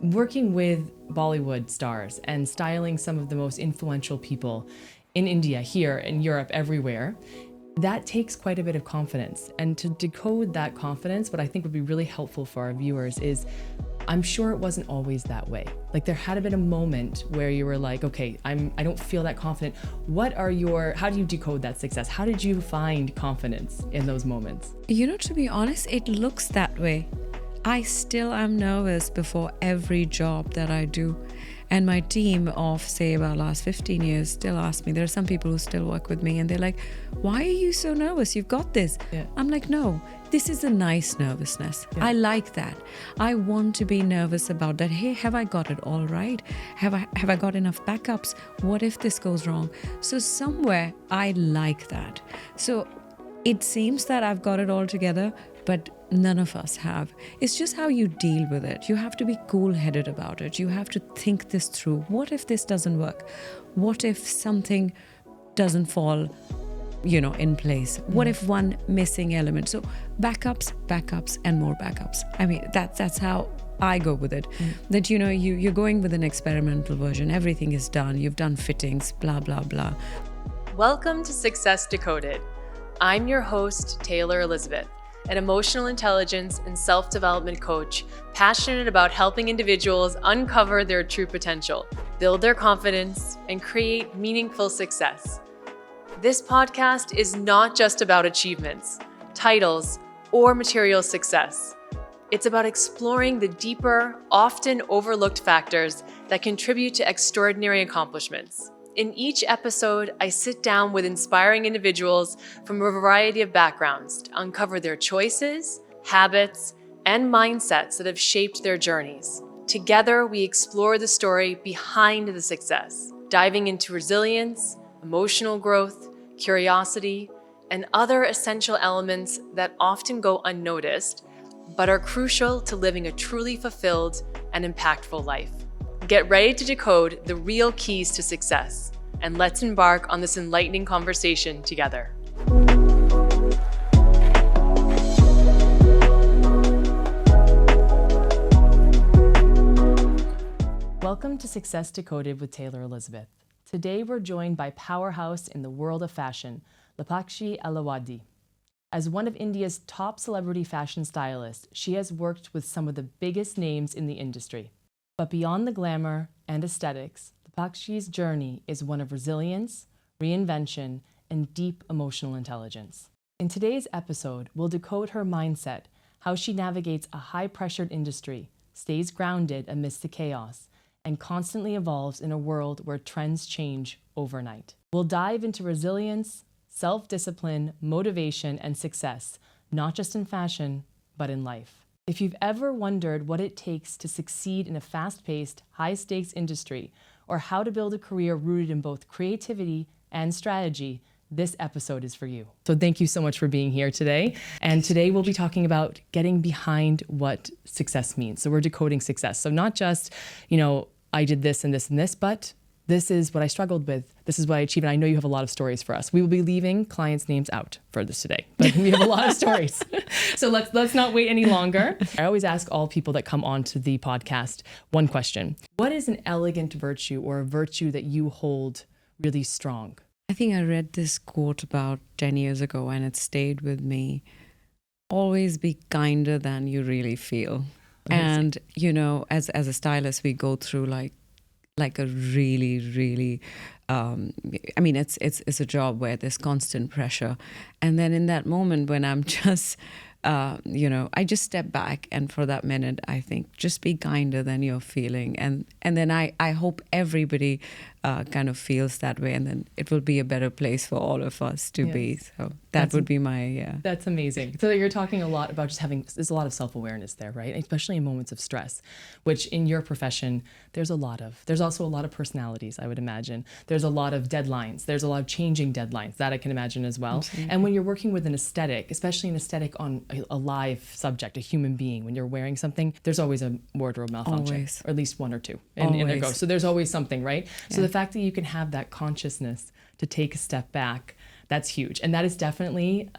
working with Bollywood stars and styling some of the most influential people in India, here, in Europe, everywhere, that takes quite a bit of confidence. And to decode that confidence, what I think would be really helpful for our viewers is, I'm sure it wasn't always that way. Like there had been a moment where you were like, okay, I don't feel that confident. How do you decode that success? How did you find confidence in those moments? To be honest, it looks that way. I still am nervous before every job that I do. And my team of, say, about last 15 years still ask me, there are some people who still work with me and they're like, why are you so nervous? You've got this. Yeah. I'm like, no, this is a nice nervousness. Yeah. I like that. I want to be nervous about that. Hey, have I got it all right? Have I got enough backups? What if this goes wrong? So somewhere I like that. So it seems that I've got it all together, but none of us have. It's just how you deal with it. You have to be cool-headed about it. You have to think this through. What if this doesn't work? What if something doesn't fall, in place? What if one missing element? So backups, and more backups. I mean, that's how I go with it. That, you're going with an experimental version. Everything is done. You've done fittings, blah, blah, blah. Welcome to Success Decoded. I'm your host, Taylor Elizabeth, an emotional intelligence and self-development coach passionate about helping individuals uncover their true potential, build their confidence, and create meaningful success. This podcast is not just about achievements, titles, or material success. It's about exploring the deeper, often overlooked factors that contribute to extraordinary accomplishments. In each episode, I sit down with inspiring individuals from a variety of backgrounds to uncover their choices, habits, and mindsets that have shaped their journeys. Together, we explore the story behind the success, diving into resilience, emotional growth, curiosity, and other essential elements that often go unnoticed, but are crucial to living a truly fulfilled and impactful life. Get ready to decode the real keys to success, and let's embark on this enlightening conversation together. Welcome to Success Decoded with Taylor Elizabeth. Today we're joined by powerhouse in the world of fashion, Leepakshi Ellawadi. As one of India's top celebrity fashion stylists, she has worked with some of the biggest names in the industry. But beyond the glamour and aesthetics, Leepakshi's journey is one of resilience, reinvention, and deep emotional intelligence. In today's episode, we'll decode her mindset, how she navigates a high-pressured industry, stays grounded amidst the chaos, and constantly evolves in a world where trends change overnight. We'll dive into resilience, self-discipline, motivation, and success, not just in fashion, but in life. If you've ever wondered what it takes to succeed in a fast-paced, high-stakes industry, or how to build a career rooted in both creativity and strategy, this episode is for you. So thank you so much for being here today. And today we'll be talking about getting behind what success means. So we're decoding success. So not just, I did this and this and this, but this is what I struggled with. This is what I achieved. And I know you have a lot of stories for us. We will be leaving clients' names out for this today, but we have a lot of stories. So let's not wait any longer. I always ask all people that come onto the podcast one question. What is an elegant virtue or a virtue that you hold really strong? I think I read this quote about 10 years ago and it stayed with me. Always be kinder than you really feel. Amazing. And, as a stylist, we go through like a really, really, it's a job where there's constant pressure. And then in that moment when I'm just, I just step back and for that minute, I think just be kinder than you're feeling. And then I hope everybody kind of feels that way. And then it will be a better place for all of us to be. So that would be my... That's amazing. So you're talking a lot about just there's a lot of self-awareness there, right? Especially in moments of stress, which in your profession, there's also a lot of personalities, I would imagine. There's a lot of deadlines. There's a lot of changing deadlines that I can imagine as well. Absolutely. And when you're working with an aesthetic, especially an aesthetic on a live subject, a human being, when you're wearing something, there's always a wardrobe malfunction, or at least one or two in there goes. So there's always something, right? Yeah. So the fact that you can have that consciousness to take a step back, That's huge. And that is definitely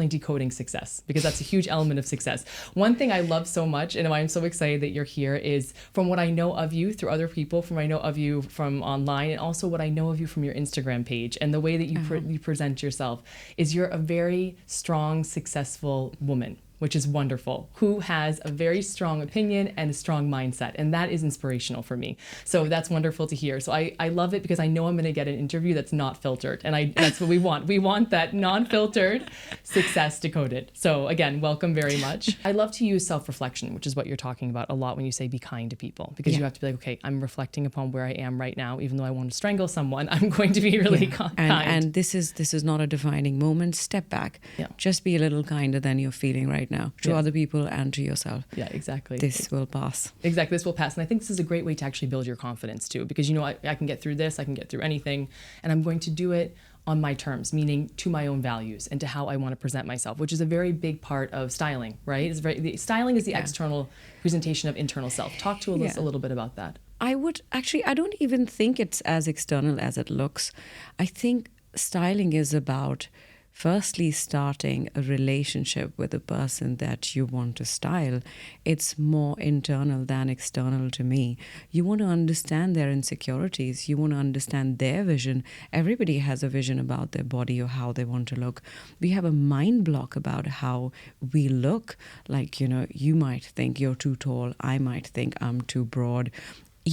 decoding success, because that's a huge element of success. One thing I love so much, and why I'm so excited that you're here, is from what I know of you through other people, from what I know of you from online, and also what I know of you from your Instagram page, and the way that you present yourself, is you're a very strong, successful woman, which is wonderful, who has a very strong opinion and a strong mindset. And that is inspirational for me. So that's wonderful to hear. So I love it, because I know I'm going to get an interview that's not filtered. And that's what we want. We want that non-filtered Success Decoded. So again, welcome very much. I love to use self-reflection, which is what you're talking about a lot when you say be kind to people, because you have to be like, okay, I'm reflecting upon where I am right now. Even though I want to strangle someone, I'm going to be really kind. And this is not a defining moment. Step back. Yeah. Just be a little kinder than you're feeling right now to other people and to yourself. Yeah, exactly. This will pass. Exactly, this will pass. And I think this is a great way to actually build your confidence too, because I can get through this, I can get through anything, and I'm going to do it on my terms, meaning to my own values and to how I want to present myself, which is a very big part of styling, right? Styling is the external presentation of internal self. Talk to us a little bit about that. I don't even think it's as external as it looks. I think styling is about firstly starting a relationship with the person that you want to style. It's more internal than external to me. You want to understand their insecurities. You want to understand their vision. Everybody has a vision about their body or how they want to look. We have a mind block about how we look. Like, you might think you're too tall. I might think I'm too broad.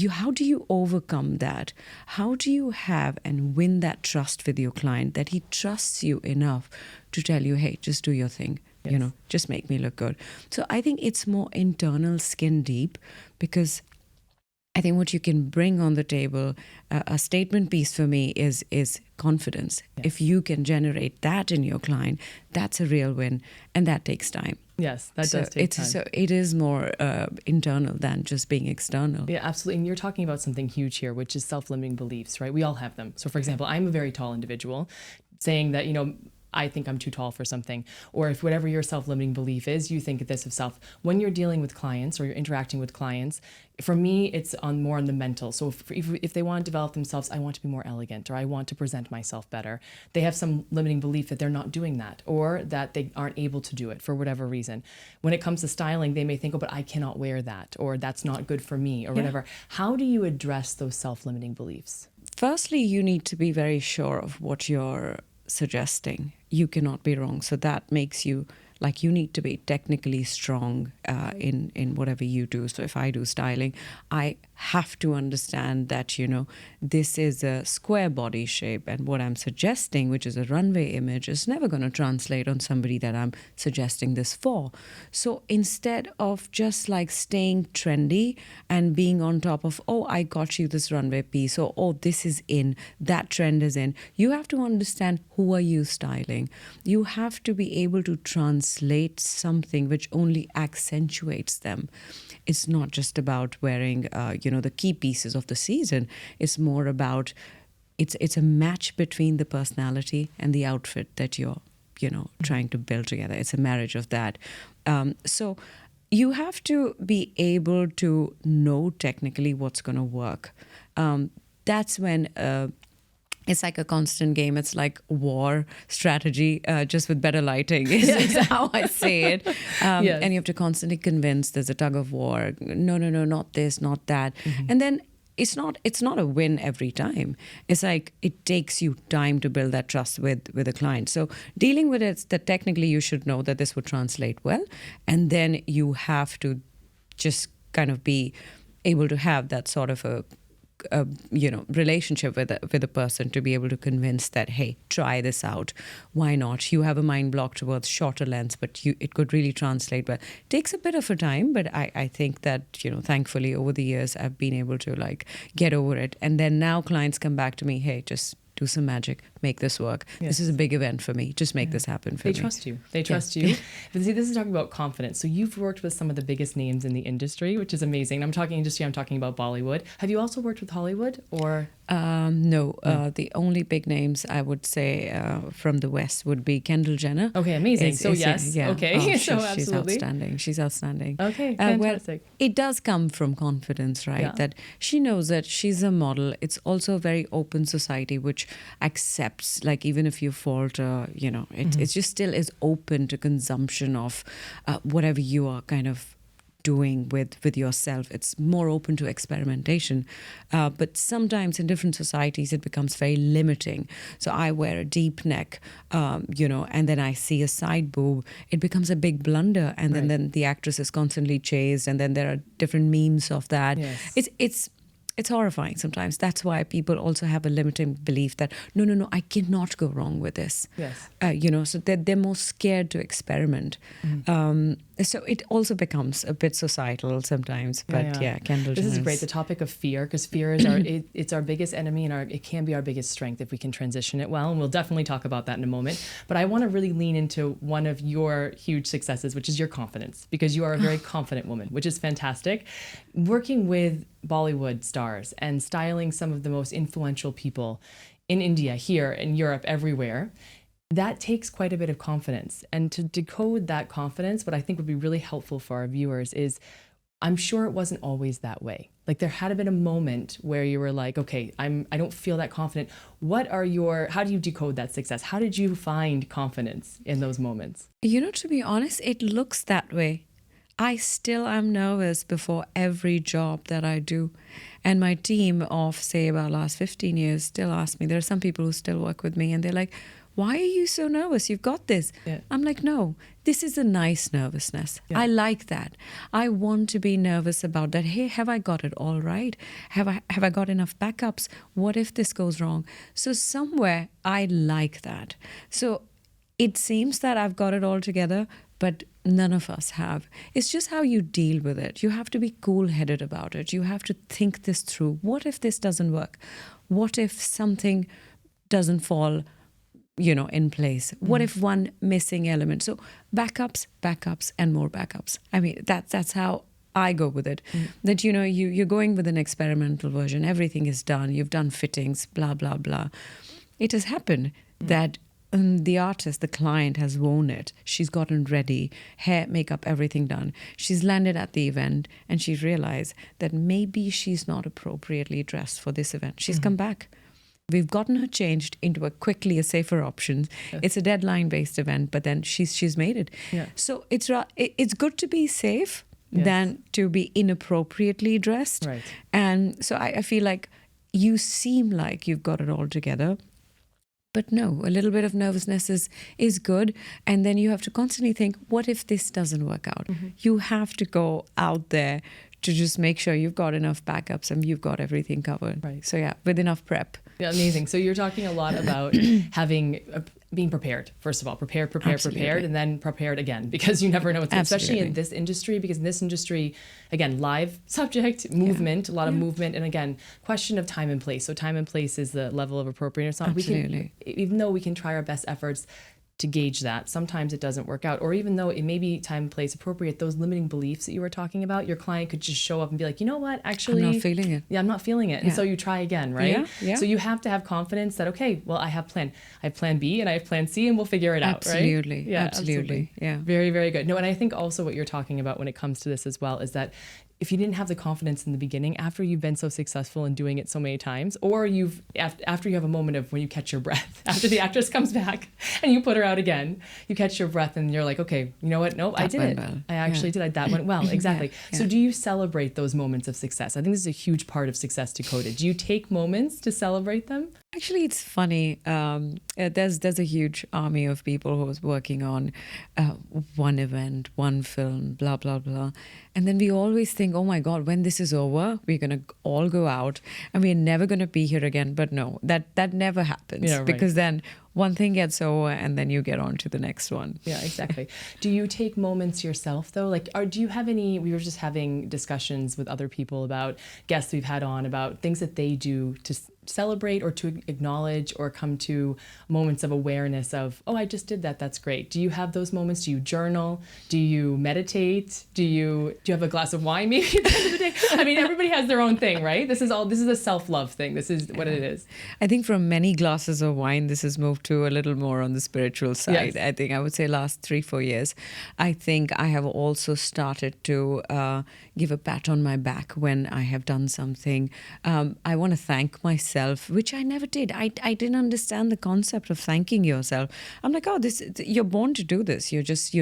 How do you overcome that? How do you have and win that trust with your client, that he trusts you enough to tell you, hey, just do your thing, just make me look good. So I think it's more internal, skin deep, because I think what you can bring on the table, a statement piece for me is confidence. Yes. If you can generate that in your client, that's a real win, and that takes time. Yes, that does take time. So it is more internal than just being external. Yeah, absolutely. And you're talking about something huge here, which is self-limiting beliefs, right? We all have them. So for example, I'm a very tall individual, saying that, I think I'm too tall for something, or if whatever your self-limiting belief is, you think this of self. When you're dealing with clients or you're interacting with clients, for me, it's more on the mental. So if they want to develop themselves, I want to be more elegant, or I want to present myself better. They have some limiting belief that they're not doing that, or that they aren't able to do it for whatever reason. When it comes to styling, they may think, oh, but I cannot wear that, or that's not good for me, or whatever. How do you address those self-limiting beliefs? Firstly, you need to be very sure of what you're suggesting. You cannot be wrong. So that makes you you need to be technically strong in whatever you do. So if I do styling, I have to understand that, this is a square body shape, and what I'm suggesting, which is a runway image, is never going to translate on somebody that I'm suggesting this for. So instead of just staying trendy and being on top of, oh, I got you this runway piece, or oh, this is in, that trend is in, you have to understand who are you styling. You have to be able to translate something which only accentuates them. It's not just about wearing, the key pieces of the season. It's more about, it's a match between the personality and the outfit that you're, trying to build together. It's a marriage of that. So you have to be able to know technically what's going to work. That's when it's like a constant game. It's like war strategy, just with better lighting is how I say it. And you have to constantly convince there's a tug of war. No, not this, not that. Mm-hmm. And then it's not a win every time. It's like it takes you time to build that trust with a client. So dealing with it, that technically you should know that this would translate well. And then you have to just kind of be able to have that sort of a relationship with a person to be able to convince that, hey, try this out. Why not? You have a mind block towards shorter lengths, but it could really translate well. It takes a bit of a time, but I think that, thankfully over the years, I've been able to get over it. And then now clients come back to me, hey, just do some magic, make this work. Yes. This is a big event for me. Just make this happen for me. They trust you. They trust you. But see, this is talking about confidence. So you've worked with some of the biggest names in the industry, which is amazing. I'm talking industry, I'm talking about Bollywood. Have you also worked with Hollywood or? No, the only big names I would say from the West would be Kendall Jenner. Okay, amazing. So yes, okay. Oh, So she's absolutely. outstanding. She's outstanding. Okay, Well, fantastic. it does come from confidence, right? Yeah. That she knows that she's a model. It's also a very open society which accepts, like even if you falter, it just still is open to consumption of whatever you are kind of doing with yourself. It's more open to experimentation, but sometimes in different societies it becomes very limiting. So I wear a deep neck, and then I see a side boob, it becomes a big blunder, and then the actress is constantly chased, and then there are different memes of that. Yes. It's horrifying sometimes. That's why people also have a limiting belief that no, I cannot go wrong with this. Yes. So they're more scared to experiment. So it also becomes a bit societal sometimes. But Kendall This is Jenner's- great. The topic of fear, because fear is it's our biggest enemy, and it can be our biggest strength if we can transition it well. And we'll definitely talk about that in a moment. But I want to really lean into one of your huge successes, which is your confidence, because you are a very confident woman, which is fantastic. Working with Bollywood stars and styling some of the most influential people in India, here, in Europe, everywhere, that takes quite a bit of confidence. And to decode that confidence, what I think would be really helpful for our viewers is, I'm sure it wasn't always that way. Like there had been a moment where you were like, okay, I don't feel that confident. How do you decode that success? How did you find confidence in those moments? To be honest, it looks that way. I still am nervous before every job that I do. And my team of, say, about last 15 years still ask me. There are some people who still work with me and they're like, why are you so nervous? You've got this. Yeah. I'm like, no, this is a nice nervousness. Yeah. I like that. I want to be nervous about that. Hey, have I got it all right? Have I got enough backups? What if this goes wrong? So somewhere I like that. So it seems that I've got it all together, but none of us have. It's just how you deal with it. You have to be cool-headed about it. You have to think this through. What if this doesn't work? What if something doesn't fall, in place? What if one missing element? So backups, and more backups. I mean, that's how I go with it. That, you're going with an experimental version. Everything is done. You've done fittings, blah, blah, blah. It has happened that the artist, the client has worn it. She's gotten ready, hair, makeup, everything done. She's landed at the event and she realized that maybe she's not appropriately dressed for this event. She's come back. We've gotten her changed into a safer option. Yes. It's a deadline-based event, but then she's made it. Yeah. So it's good to be safe Yes. than to be inappropriately dressed. Right. And so I feel like you seem like you've got it all together. But no, a little bit of nervousness is good. And then you have to constantly think, what if this doesn't work out? You have to go out there to just make sure you've got enough backups and you've got everything covered. Right. So yeah, with enough prep. Yeah, amazing. So you're talking a lot about being prepared. First of all, prepared, and then prepared again, because you never know what's especially in this industry, because in this industry, again, live subject, movement, a lot of movement, and again, question of time and place. So time and place is the level of appropriateness. Absolutely. Even though we can try our best efforts to gauge that, sometimes it doesn't work out. Or even though it may be time and place appropriate, those limiting beliefs that you were talking about, your client could just show up and be like, you know what, actually, I'm not feeling it. Yeah, I'm not feeling it. And so you try again, right? Yeah. So you have to have confidence that, okay, well, I have plan B and I have plan C and we'll figure it out, right? Absolutely. Yeah, Absolutely. Yeah. Very, very good. No, and I think also what you're talking about when it comes to this as well is that if you didn't have the confidence in the beginning, after you've been so successful in doing it so many times, or after you have a moment of when you catch your breath, after the actress comes back and you put her out again, you catch your breath and you're like, okay, you know what? Nope, I did it. Well. I actually did. That went well. Exactly. Yeah. So do you celebrate those moments of success? I think this is a huge part of Success Decoded. Do you take moments to celebrate them? Actually, it's funny. There's a huge army of people who's working on one event, one film, blah, blah, blah. And then we always think, oh my God, when this is over, we're going to all go out and we're never going to be here again. But no, that never happens. Yeah, right. Because then one thing gets over and then you get on to the next one. Yeah, exactly. Do you take moments yourself though? Like, or do you have any, we were just having discussions with other people about guests we've had on about things that they do to celebrate or to acknowledge or come to moments of awareness of, oh, I just did that. That's great. Do you have those moments? Do you journal? Do you meditate? Do you have a glass of wine maybe at the end of the day? I mean, everybody has their own thing, right? This is a self-love thing. This is what it is. I think from many glasses of wine, this has moved to a little more on the spiritual side. Yes. I think I would say last 3-4 years. I think I have also started to give a pat on my back when I have done something. I want to thank myself, which I never did. I didn't understand the concept of thanking yourself. I'm like, oh, you're born to do this. You're just,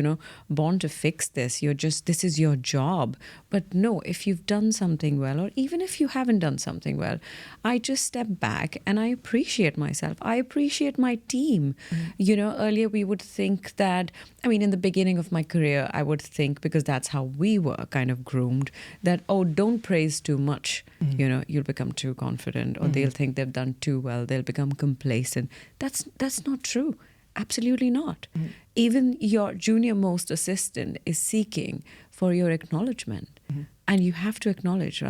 born to fix this. This is your job. But no, if you've done something well, or even if you haven't done something well, I just step back and I appreciate myself. I appreciate my team. Earlier we would think that, in the beginning of my career, I would think, because that's how we were kind of groomed, that, oh, don't praise too much. You'll become too confident, or they'll think they've done too well. They'll become complacent. That's not true. Absolutely not. Even your junior most assistant is seeking for your acknowledgement. And you have to acknowledge,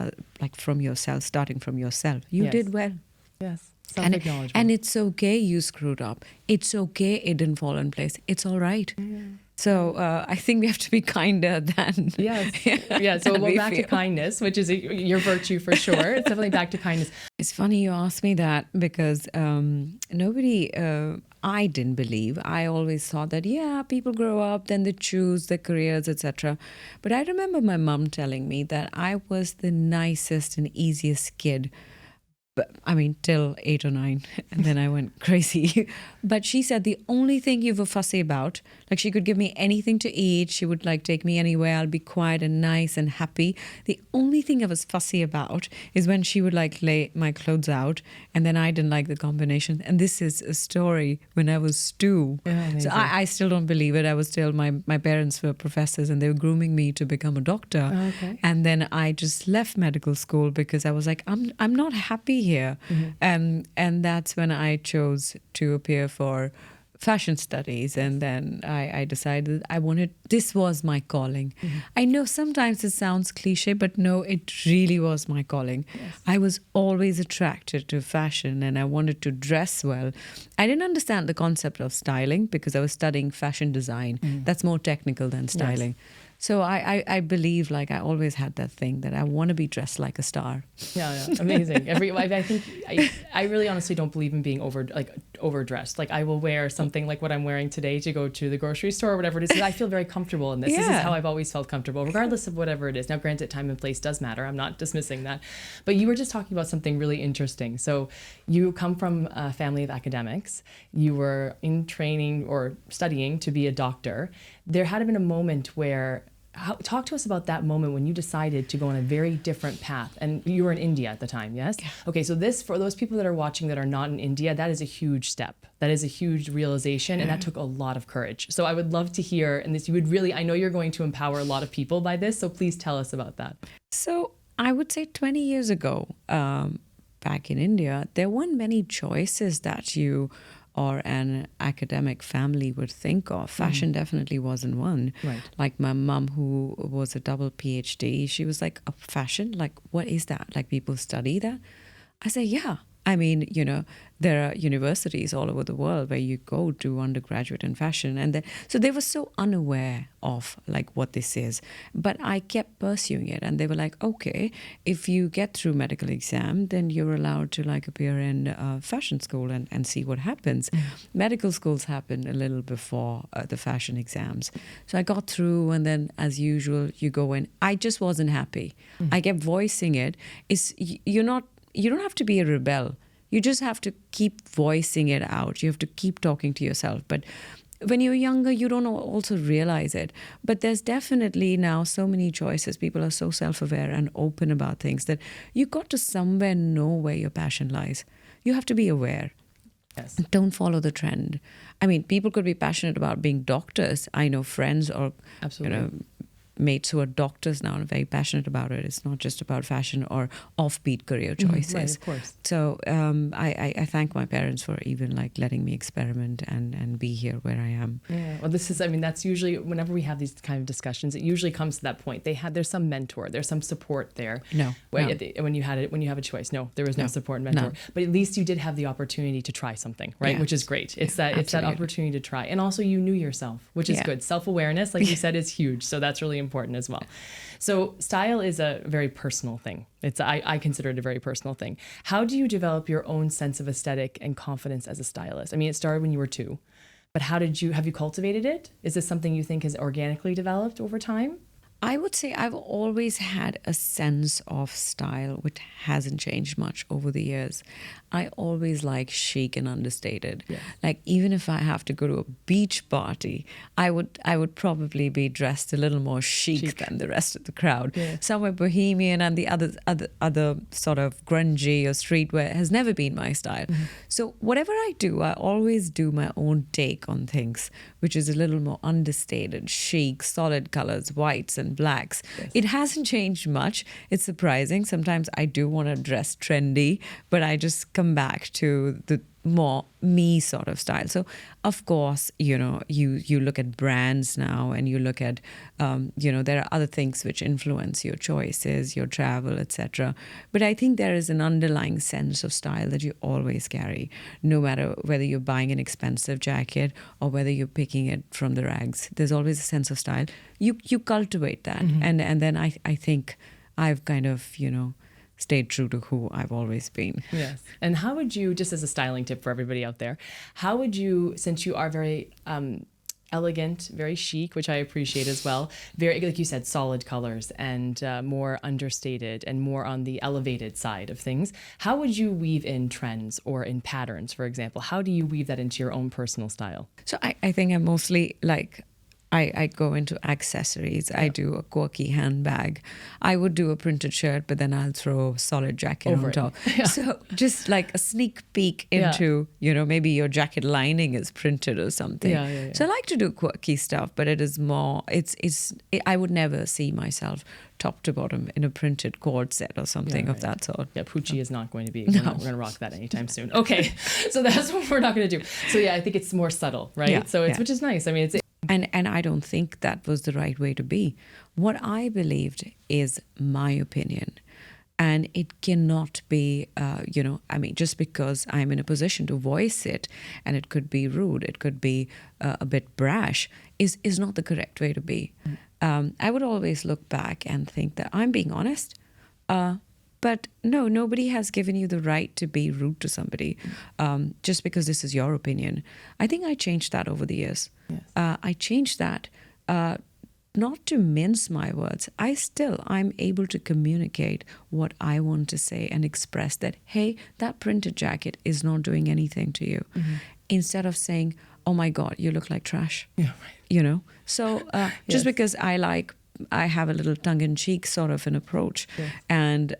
like from yourself, starting from yourself. You did well. Yes. Self-acknowledgement. And it's okay you screwed up. It's okay it didn't fall in place. It's all right. So I think we have to be kinder than... Yes. Yeah, so we'll back to kindness, which is your virtue for sure. It's definitely back to kindness. It's funny you ask me that, because I didn't believe. I always thought that, people grow up, then they choose their careers, etc. But I remember my mum telling me that I was the nicest and easiest kid. Till 8 or 9, and then I went crazy. But she said the only thing you were fussy about, like she could give me anything to eat, she would like take me anywhere, I'll be quiet and nice and happy. The only thing I was fussy about is when she would like lay my clothes out, and then I didn't like the combination. And this is a story when I was 2. So I still don't believe it. I was still, my parents were professors and they were grooming me to become a doctor. Oh, okay. And then I just left medical school because I was like, I'm not happy here. And that's when I chose to appear for fashion studies. And then I decided this was my calling. I know sometimes it sounds cliche, but no, it really was my calling. Yes. I was always attracted to fashion and I wanted to dress well. I didn't understand the concept of styling because I was studying fashion design. That's more technical than styling. Yes. So I believe, like, I always had that thing that I want to be dressed like a star. Yeah, amazing. I think I really honestly don't believe in being overdressed. Like, I will wear something like what I'm wearing today to go to the grocery store or whatever it is. I feel very comfortable in this. This is how I've always felt comfortable, regardless of whatever it is. Now, granted, time and place does matter. I'm not dismissing that. But you were just talking about something really interesting. So you come from a family of academics. You were in training or studying to be a doctor. There had been a moment where, talk to us about that moment when you decided to go on a very different path. And you were in India at the time, yes? Yeah. Okay, so this, for those people that are watching that are not in India, that is a huge step. That is a huge realization, and that took a lot of courage. So I would love to hear, and this, you would really, I know you're going to empower a lot of people by this, so please tell us about that. So I would say 20 years ago, back in India, there weren't many choices that you or an academic family would think of. Fashion definitely wasn't one. Right. Like my mom, who was a double PhD, she was like, a fashion? Like, what is that? Like, people study that? I say, yeah. There are universities all over the world where you go to undergraduate in fashion. And so they were so unaware of like what this is. But I kept pursuing it. And they were like, okay, if you get through medical exam, then you're allowed to like appear in fashion school and see what happens. Medical schools happen a little before the fashion exams. So I got through, and then as usual, you go in. I just wasn't happy. I kept voicing it. You don't have to be a rebel. You just have to keep voicing it out. You have to keep talking to yourself. But when you're younger, you don't also realize it. But there's definitely now so many choices. People are so self-aware and open about things that you got to somewhere know where your passion lies. You have to be aware. Yes. Don't follow the trend. I mean, people could be passionate about being doctors. I know friends or Absolutely. mates who are doctors now and very passionate about it. It's not just about fashion or offbeat career choices. Right, of course. So I thank my parents for even like letting me experiment and be here where I am. Yeah. Well, that's usually whenever we have these kind of discussions, it usually comes to that point. There's some mentor, there's some support there. No. When you have a choice, no, there was no support and mentor. No. But at least you did have the opportunity to try something, right? Yeah. Which is great. It's that opportunity to try, and also you knew yourself, which is good. Self-awareness, like you said, is huge. So that's really important as well. So style is a very personal thing. I consider it a very personal thing. How do you develop your own sense of aesthetic and confidence as a stylist? I mean, it started when you were 2, but have you cultivated it? Is this something you think has organically developed over time? I would say I've always had a sense of style which hasn't changed much over the years. I always like chic and understated. Yes. Like even if I have to go to a beach party, I would probably be dressed a little more chic than the rest of the crowd. Yeah. Somewhere bohemian, and the other sort of grungy or streetwear has never been my style. Mm-hmm. So whatever I do, I always do my own take on things, which is a little more understated, chic, solid colors, whites and blacks. Yes. It hasn't changed much. It's surprising. Sometimes I do want to dress trendy, but I just come back to the more me sort of style. So of course, you look at brands now, and you look at there are other things which influence your choices, your travel, etc. But I think there is an underlying sense of style that you always carry, no matter whether you're buying an expensive jacket or whether you're picking it from the rags. There's always a sense of style. You cultivate that, mm-hmm. and then I think I've kind of stayed true to who I've always been. Yes. And how would you, just as a styling tip for everybody out there, how would you, since you are very elegant, very chic, which I appreciate as well, very, like you said, solid colors and more understated and more on the elevated side of things, how would you weave in trends or in patterns, for example? How do you weave that into your own personal style? So I think I'm mostly like, I go into accessories. Yeah. I do a quirky handbag. I would do a printed shirt, but then I'll throw a solid jacket over on top. Yeah. So just like a sneak peek into, maybe your jacket lining is printed or something. Yeah. So I like to do quirky stuff, but it is more, I would never see myself top to bottom in a printed cord set or something of that sort. Yeah, Poochie is not going to be. We're going to rock that anytime soon. Okay, so that's what we're not going to do. So yeah, I think it's more subtle, right? Yeah. So which is nice. I mean, And I don't think that was the right way to be. What I believed is my opinion. And it cannot be, just because I'm in a position to voice it, and it could be rude, it could be a bit brash, is not the correct way to be. I would always look back and think that I'm being honest. But no, nobody has given you the right to be rude to somebody just because this is your opinion. I think I changed that over the years. Yes. I changed that not to mince my words. I'm able to communicate what I want to say and express that, hey, that printed jacket is not doing anything to you. Mm-hmm. Instead of saying, oh my God, you look like trash. Yeah, right. So just because I have a little tongue-in-cheek sort of an approach, and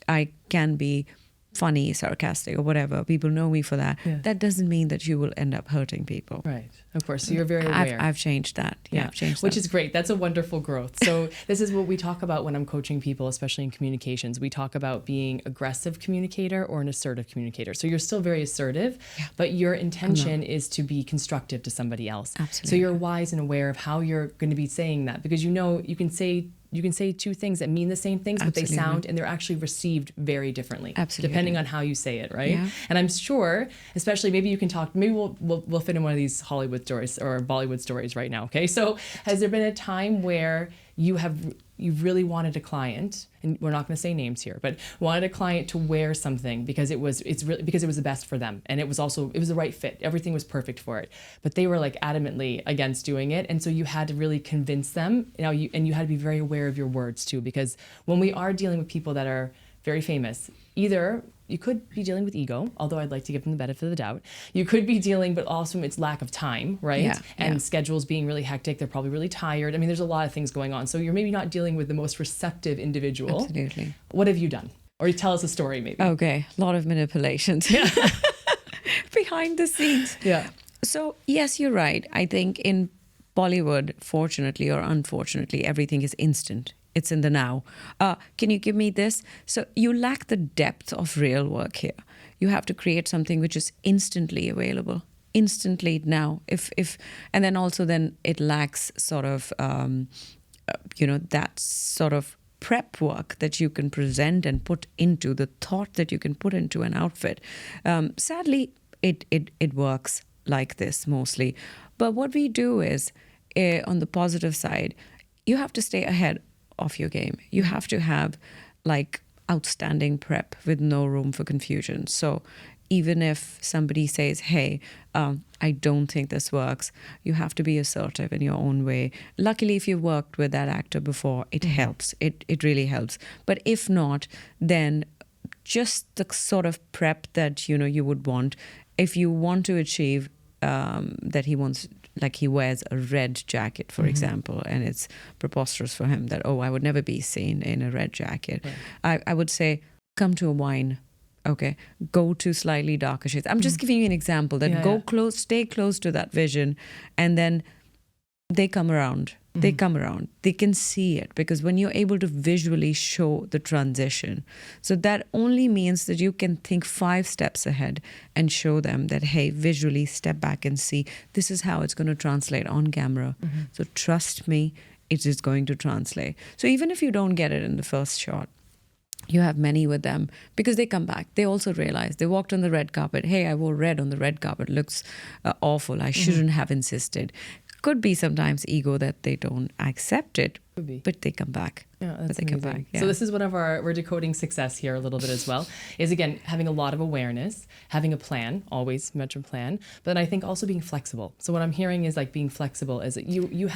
I can be funny, sarcastic, or whatever. People know me for that. Yes. That doesn't mean that you will end up hurting people. Right. Of course. So you're very aware. I've changed that. Yeah, I've changed which that. is great. That's a wonderful growth. So this is what we talk about when I'm coaching people, especially in communications. We talk about being aggressive communicator or an assertive communicator. So you're still very assertive, but your intention is to be constructive to somebody else. Absolutely. So you're wise and aware of how you're going to be saying that, because you can say two things that mean the same things, but they sound and they're actually received very differently. Absolutely. Depending on how you say it, right? Yeah. And I'm sure, especially maybe you can talk, maybe we'll fit in one of these Hollywood stories or Bollywood stories right now, okay? So has there been a time where you really wanted a client, and we're not going to say names here, but wanted a client to wear something because it was the best for them, and it was the right fit, everything was perfect for it, but they were like adamantly against doing it, and so you had to really convince them, and you had to be very aware of your words too, because when we are dealing with people that are very famous, either you could be dealing with ego, although I'd like to give them the benefit of the doubt. You could be dealing, but also it's lack of time, right? Yeah, and schedules being really hectic. They're probably really tired. I mean, there's a lot of things going on. So you're maybe not dealing with the most receptive individual. Absolutely. What have you done? Or you tell us a story, maybe. Okay, a lot of manipulations behind the scenes. Yeah. So yes, you're right. I think in Bollywood, fortunately or unfortunately, everything is instant. It's in the now. Can you give me this? So you lack the depth of real work here. You have to create something which is instantly available, instantly now. And then also then it lacks sort of, that sort of prep work that you can present and put into the thought that you can put into an outfit. Sadly, it works like this mostly. But what we do is, on the positive side, you have to stay ahead of your game. You have to have like outstanding prep with no room for confusion. So even if somebody says, hey, I don't think this works, you have to be assertive in your own way. Luckily, if you've worked with that actor before, it helps. It really helps. But if not, then just the sort of prep that, you would want. If you want to achieve that he wears a red jacket, for example, and it's preposterous for him that, I would never be seen in a red jacket. Right. I would say, come to a wine. Okay, go to slightly darker shades. I'm just giving you an example that stay close to that vision, and then they come around. They come around. They can see it, because when you're able to visually show the transition, so that only means that you can think 5 steps ahead and show them that, hey, visually step back and see this is how it's going to translate on camera. So trust me, it is going to translate. So even if you don't get it in the first shot, you have many with them, because they come back. They also realize they walked on the red carpet. Hey, I wore red on the red carpet. Looks awful. I shouldn't have insisted. Could be sometimes ego that they don't accept it, but they come back. Yeah, that's amazing. So this is one of we're decoding success here a little bit as well, is again, having a lot of awareness, having a plan, always mention plan, but I think also being flexible. So what I'm hearing is like being flexible is that you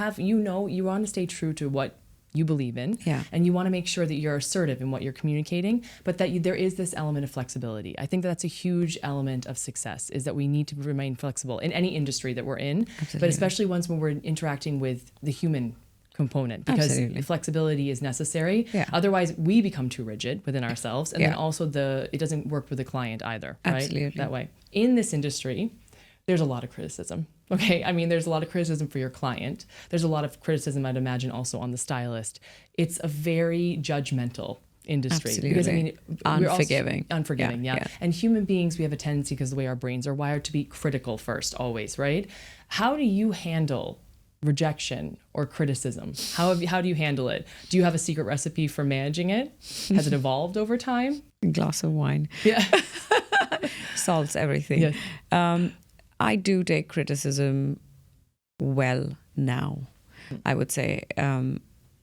want to stay true to what you believe in, and you want to make sure that you're assertive in what you're communicating, but that there is this element of flexibility. I think that's a huge element of success, is that we need to remain flexible in any industry that we're in, but especially ones when we're interacting with the human component, because flexibility is necessary. Otherwise, we become too rigid within ourselves, and then also it doesn't work with the client either, right? That way. In this industry, there's a lot of criticism. Okay, I mean, there's a lot of criticism for your client. There's a lot of criticism, I'd imagine, also on the stylist. It's a very judgmental industry. Absolutely. Because, I mean, unforgiving. Unforgiving, yeah. And human beings, we have a tendency, because the way our brains are wired, to be critical first, always, right? How do you handle rejection or criticism? How do you handle it? Do you have a secret recipe for managing it? Has it evolved over time? A glass of wine. Yeah. Solves everything. Yes. I do take criticism well now, I would say,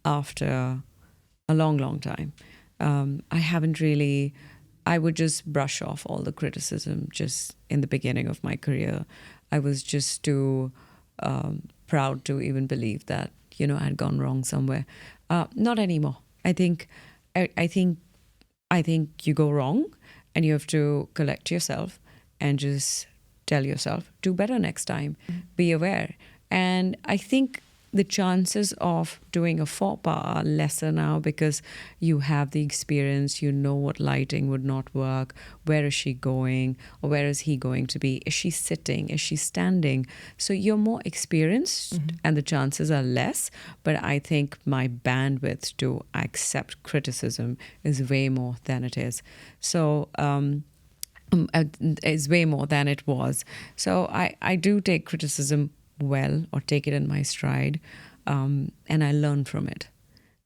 after a long time. I would just brush off all the criticism just in the beginning of my career. I was just too proud to even believe that, I had gone wrong somewhere. Not anymore. I think you go wrong, and you have to collect yourself and just tell yourself, do better next time, be aware. And I think the chances of doing a faux pas are lesser now, because you have the experience, you know what lighting would not work, where is she going, or where is he going to be, is she sitting, is she standing? So you're more experienced, and the chances are less, but I think my bandwidth to accept criticism is way more than it is. So is way more than it was. So I do take criticism well, or take it in my stride, and I learn from it.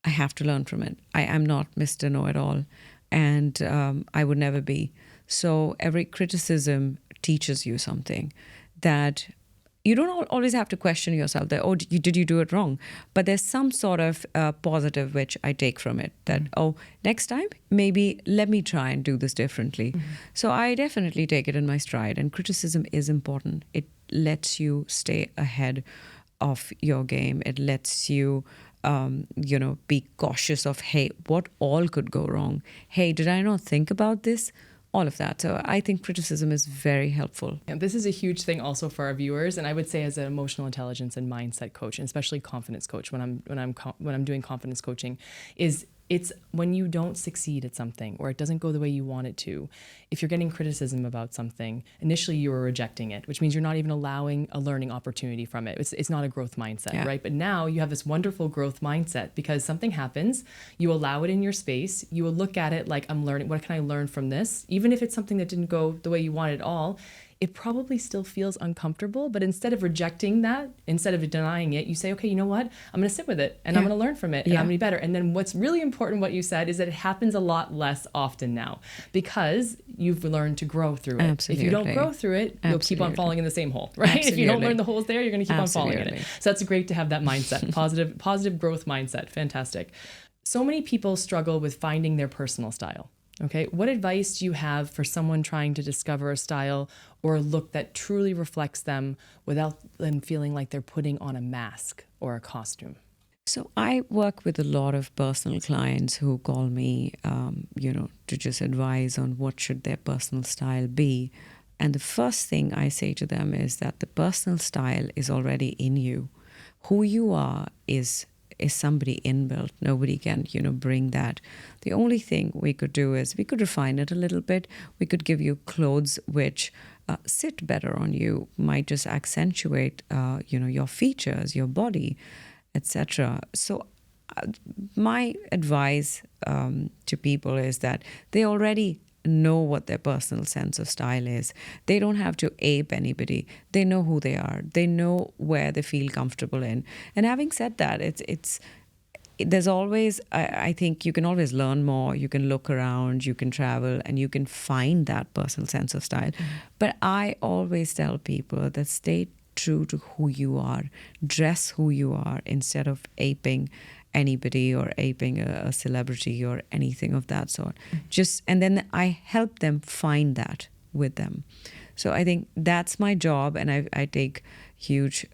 I have to learn from it. I am not Mr. Know-it-all, and I would never be. So every criticism teaches you something that you don't always have to question yourself that, did you do it wrong? But there's some sort of positive which I take from it, that, next time, maybe let me try and do this differently. So I definitely take it in my stride, and criticism is important. It lets you stay ahead of your game. It lets you, be cautious of, hey, what all could go wrong? Hey, did I not think about this? All of that. So I think criticism is very helpful. And this is a huge thing also for our viewers, and I would say as an emotional intelligence and mindset coach, and especially confidence coach, when I'm doing confidence coaching, is It's when you don't succeed at something or it doesn't go the way you want it to. If you're getting criticism about something, initially you were rejecting it, which means you're not even allowing a learning opportunity from it. It's not a growth mindset, right? But now you have this wonderful growth mindset because something happens, you allow it in your space, you will look at it like, I'm learning, what can I learn from this? Even if it's something that didn't go the way you wanted at all, it probably still feels uncomfortable, but instead of rejecting that, instead of denying it, you say, okay, you know what? I'm going to sit with it and I'm going to learn from it and I'm going to be better. And then what's really important, what you said, is that it happens a lot less often now because you've learned to grow through it. Absolutely. If you don't grow through it, you'll keep on falling in the same hole, right? Absolutely. If you don't learn the holes there, you're going to keep on falling in it. Absolutely. So that's great to have that mindset, positive growth mindset. Fantastic. So many people struggle with finding their personal style. Okay, what advice do you have for someone trying to discover a style or a look that truly reflects them without them feeling like they're putting on a mask or a costume? So I work with a lot of personal clients who call me, to just advise on what should their personal style be. And the first thing I say to them is that the personal style is already in you. Who you are is somebody inbuilt. Nobody can, bring that. The only thing we could do is we could refine it a little bit. We could give you clothes which sit better on you, might just accentuate, your features, your body, etc. So my advice to people is that they already know what their personal sense of style is. They don't have to ape anybody. They know who they are. They know where they feel comfortable in. And having said that, there's always, I think you can always learn more. You can look around, you can travel, and you can find that personal sense of style. Mm-hmm. But I always tell people that stay true to who you are. Dress who you are instead of aping anybody or aping a celebrity or anything of that sort. And then I help them find that with them. So I think that's my job, and I take huge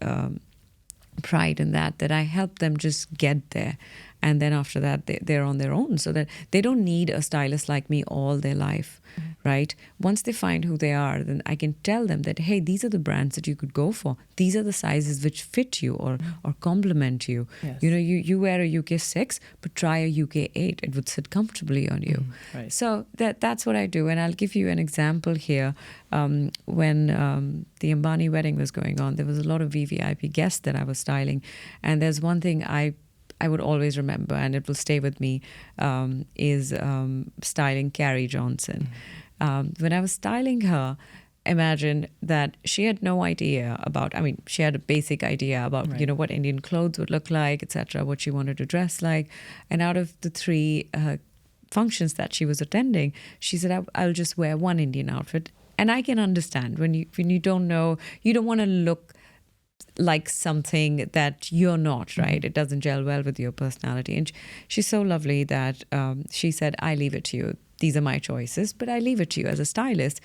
pride in that I help them just get there. And then after that, they're on their own, so that they don't need a stylist like me all their life, right? Once they find who they are, then I can tell them that, hey, these are the brands that you could go for. These are the sizes which fit you or complement you. Yes. You wear a UK 6, but try a UK 8. It would sit comfortably on you. Right. So that's what I do. And I'll give you an example here. When the Ambani wedding was going on, there was a lot of VVIP guests that I was styling. And there's one thing I would always remember, and it will stay with me, is styling Carrie Johnson. When I was styling her, imagine that she had no idea about, she had a basic idea about, what Indian clothes would look like, etc., what she wanted to dress like. And out of the 3 functions that she was attending, she said, I'll just wear one Indian outfit. And I can understand when you don't know, you don't want to look like something that you're not, right? It doesn't gel well with your personality. And she's so lovely that she said, I leave it to you. These are my choices, but I leave it to you as a stylist.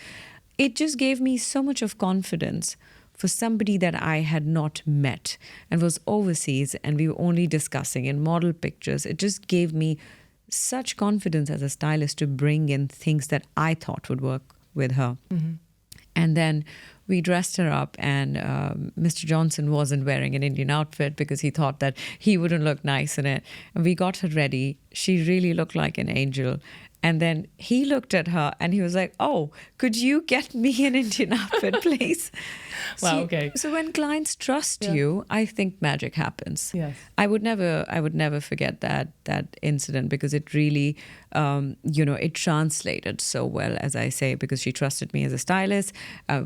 It just gave me so much of confidence for somebody that I had not met and was overseas, and we were only discussing in model pictures. It just gave me such confidence as a stylist to bring in things that I thought would work with her. Mm-hmm. And then we dressed her up, and Mr. Johnson wasn't wearing an Indian outfit because he thought that he wouldn't look nice in it. And we got her ready. She really looked like an angel. And then he looked at her and he was like, oh, could you get me an Indian outfit, please? Wow, okay. So when clients trust you, I think magic happens. Yes. I would never forget that incident, because it really, it translated so well, as I say, because she trusted me as a stylist.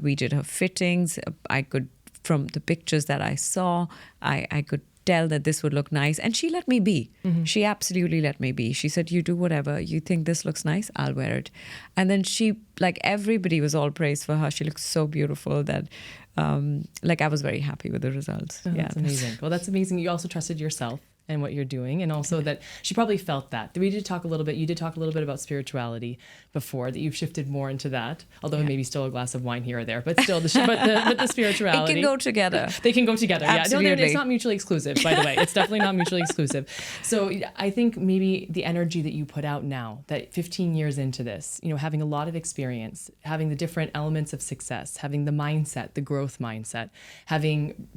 We did her fittings. I could, from the pictures that I saw, I could tell that this would look nice, and she let me be. Mm-hmm. She absolutely let me be. She said, you do whatever you think this looks nice, I'll wear it. And then she, everybody was all praised for her. She looked so beautiful that I was very happy with the results. Oh, that's amazing. Well, that's amazing. You also trusted yourself and what you're doing, and also that she probably felt that. You did talk a little bit about spirituality before, that you've shifted more into that, although maybe still a glass of wine here or there, but still the spirituality. It can go together. They can go together. Absolutely. Yeah, no, it's not mutually exclusive, by the way. It's definitely not mutually exclusive. So I think maybe the energy that you put out now, that 15 years into this, having a lot of experience, having the different elements of success, having the mindset, the growth mindset,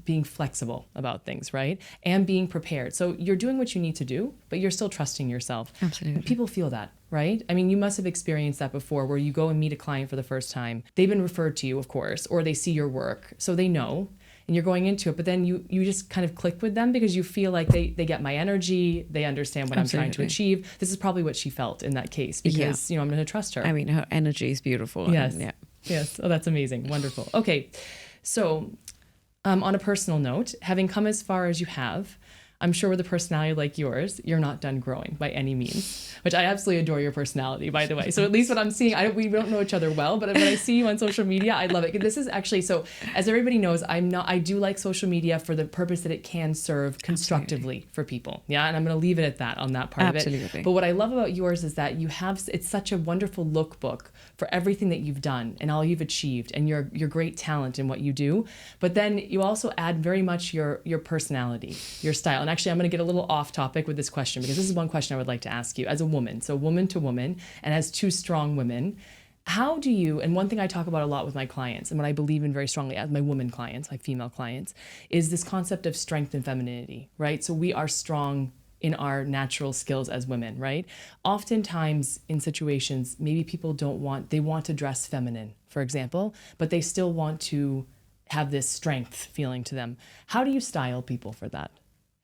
being flexible about things, right? And being prepared. So you're doing what you need to do, but you're still trusting yourself. Absolutely. And people feel that, right? I mean, you must have experienced that before, where you go and meet a client for the first time. They've been referred to you, of course, or they see your work, so they know, and you're going into it, but then you just kind of click with them because you feel like they get my energy, they understand what Absolutely. I'm trying to achieve. This is probably what she felt in that case, because, I'm going to trust her. I mean, her energy is beautiful. Yes. And, yeah. Yes. Oh, that's amazing. Wonderful. Okay. So, on a personal note, having come as far as you have, I'm sure with a personality like yours, you're not done growing by any means, which I absolutely adore your personality, by the way. So at least what I'm seeing, we don't know each other well, but when I see you on social media, I love it. This is actually, so as everybody knows, I do like social media for the purpose that it can serve constructively for people. Yeah. And I'm going to leave it at that on that part of it. But what I love about yours is that it's such a wonderful lookbook for everything that you've done and all you've achieved and your great talent in what you do. But then you also add very much your personality, your style. And actually, I'm going to get a little off topic with this question, because this is one question I would like to ask you as a woman. So woman to woman, and as two strong women, how do you, and one thing I talk about a lot with my clients, and what I believe in very strongly as my woman clients, my female clients, is this concept of strength and femininity, right? So we are strong in our natural skills as women, right? Oftentimes in situations, maybe people they want to dress feminine, for example, but they still want to have this strength feeling to them. How do you style people for that?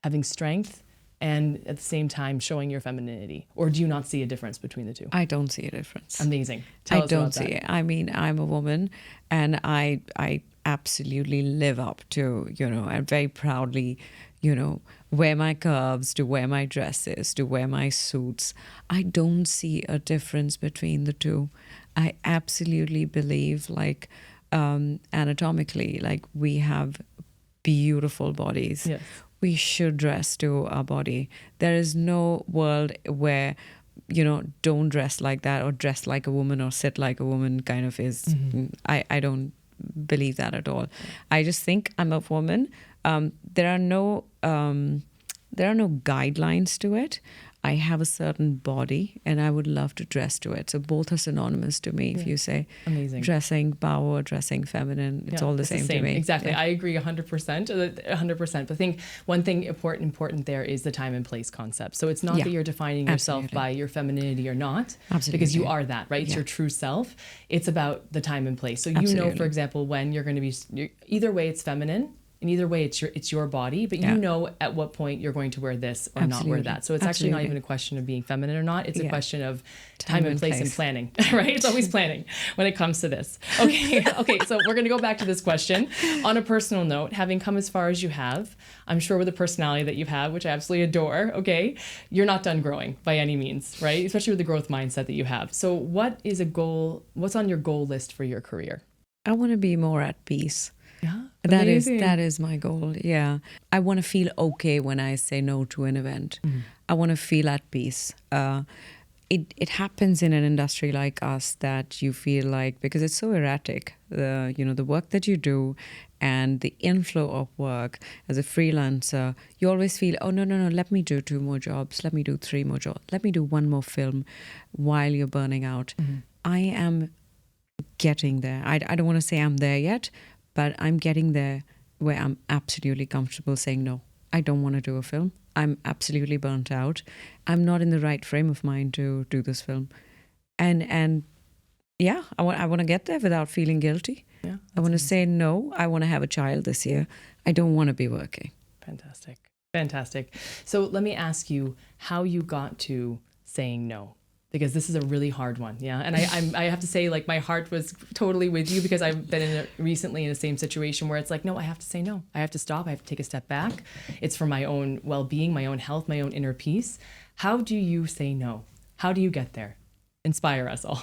Having strength and at the same time showing your femininity? Or do you not see a difference between the two? I don't see a difference. Amazing. I don't see it. I mean, I'm a woman, and I absolutely live up to, and very proudly, wear my curves, to wear my dresses, to wear my suits. I don't see a difference between the two. I absolutely believe, like, anatomically, like, we have beautiful bodies. Yes. We should dress to our body. There is no world where, don't dress like that, or dress like a woman, or sit like a woman kind of is. Mm-hmm. I don't believe that at all. I just think I'm a woman. There are no guidelines to it. I have a certain body, and I would love to dress to it. So both are synonymous to me. If you say amazing, dressing power, dressing feminine, it's all the same to me. Exactly. Yeah. I agree 100%. 100%. But I think one thing important there is the time and place concept. So it's not that you're defining yourself by your femininity or not, because you are that, right? It's your true self. It's about the time and place. So you know, for example, when you're going to be, either way it's feminine, and either way, it's your body, but you know at what point you're going to wear this or not wear that. So it's actually not even a question of being feminine or not. It's a question of time and place and planning, right? It's always planning when it comes to this. Okay. So we're going to go back to this question. On a personal note, having come as far as you have, I'm sure with the personality that you have, which I absolutely adore, okay, you're not done growing by any means, right? Especially with the growth mindset that you have. So what is a goal? What's on your goal list for your career? I want to be more at peace. Yeah, that is my goal. Yeah, I want to feel okay when I say no to an event. Mm-hmm. I want to feel at peace. It happens in an industry like us that you feel like, because it's so erratic, the work that you do and the inflow of work as a freelancer, you always feel, oh no, let me do 2 more jobs, let me do 3 more jobs, let me do 1 more film while you're burning out. Mm-hmm. I am getting there. I don't want to say I'm there yet, but I'm getting there where I'm absolutely comfortable saying no. I don't want to do a film. I'm absolutely burnt out. I'm not in the right frame of mind to do this film. And yeah, I want to get there without feeling guilty. Yeah, I want to say no. I want to have a child this year. I don't want to be working. Fantastic. So let me ask you how you got to saying no. Because this is a really hard one, yeah. And I have to say, like, my heart was totally with you, because I've been recently in the same situation where it's like, no, I have to say no. I have to stop. I have to take a step back. It's for my own well-being, my own health, my own inner peace. How do you say no? How do you get there? Inspire us all.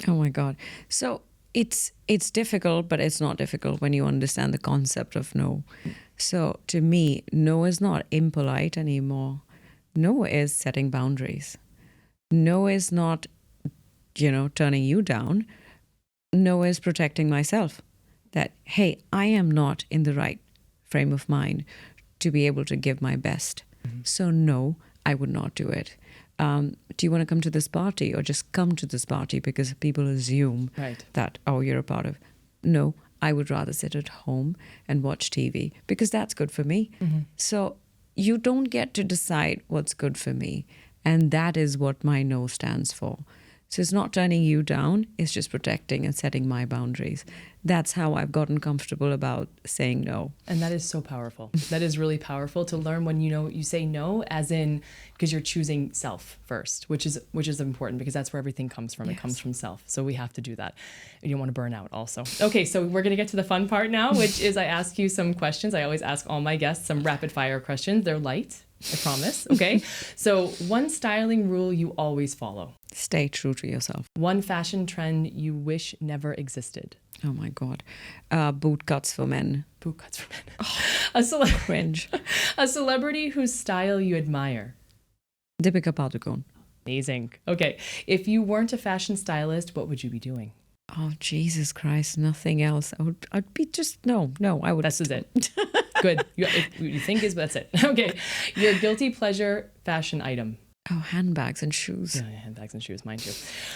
Oh my God. So it's difficult, but it's not difficult when you understand the concept of no. So to me, no is not impolite anymore. No is setting boundaries. No is not, turning you down. No is protecting myself. That, hey, I am not in the right frame of mind to be able to give my best. Mm-hmm. So no, I would not do it. Do you want to come to this party, or just come to this party because people assume that, oh, you're a part of? No, I would rather sit at home and watch TV because that's good for me. Mm-hmm. So you don't get to decide what's good for me. And that is what my no stands for. So it's not turning you down, it's just protecting and setting my boundaries. That's how I've gotten comfortable about saying no. And that is so powerful. That is really powerful to learn when you say no, as in because you're choosing self first, which is important because that's where everything comes from. Yes. It comes from self. So we have to do that. You don't want to burn out also. Okay, so we're going to get to the fun part now, which is I ask you some questions. I always ask all my guests some rapid fire questions. They're light, I promise. Okay. So one styling rule you always follow. Stay true to yourself. One fashion trend you wish never existed. Oh my God. Boot cuts for men. Boot cuts for men. Oh, cringe. A celebrity whose style you admire. Deepika Padukone. Amazing. Okay. If you weren't a fashion stylist, what would you be doing? Oh, Jesus Christ. Nothing else. I'd be just, no, I would. That's it. Good. You think is, that's it. Okay. Your guilty pleasure fashion item. Oh, handbags and shoes. Yeah, handbags and shoes, mine too.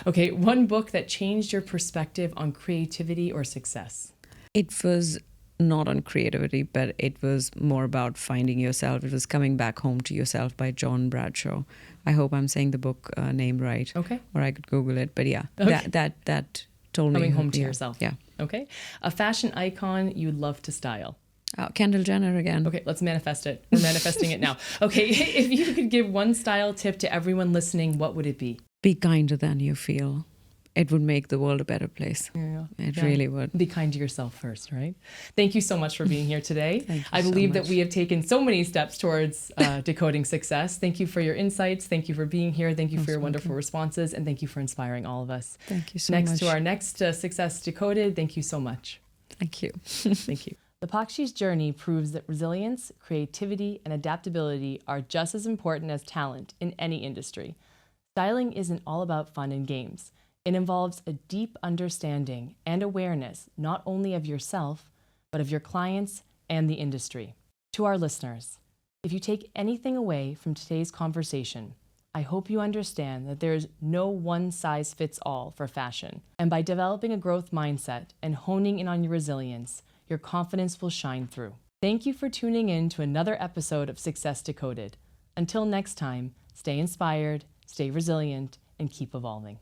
Okay, one book that changed your perspective on creativity or success. It was not on creativity, but it was more about finding yourself. It was Coming Back Home to Yourself by John Bradshaw. I hope I'm saying the book name right. Okay. Or I could Google it, but yeah, okay. that told me. Coming home to yourself. Yeah. Okay. A fashion icon you'd love to style. Kendall Jenner again. Okay, let's manifest it. We're manifesting it now. Okay, if you could give one style tip to everyone listening, what would it be? Be kinder than you feel. It would make the world a better place. Yeah. It really would. Be kind to yourself first, right? Thank you so much for being here today. Thank you I believe so that we have taken so many steps towards decoding success. Thank you for your insights. Thank you for being here. Thank you for your wonderful responses. And thank you for inspiring all of us. Thank you so much. Next to our next Success Decoded, thank you so much. Thank you. Thank you. Leepakshi's journey proves that resilience, creativity, and adaptability are just as important as talent in any industry. Styling isn't all about fun and games. It involves a deep understanding and awareness not only of yourself, but of your clients and the industry. To our listeners, if you take anything away from today's conversation, I hope you understand that there is no one-size-fits-all for fashion. And by developing a growth mindset and honing in on your resilience, your confidence will shine through. Thank you for tuning in to another episode of Success Decoded. Until next time, stay inspired, stay resilient, and keep evolving.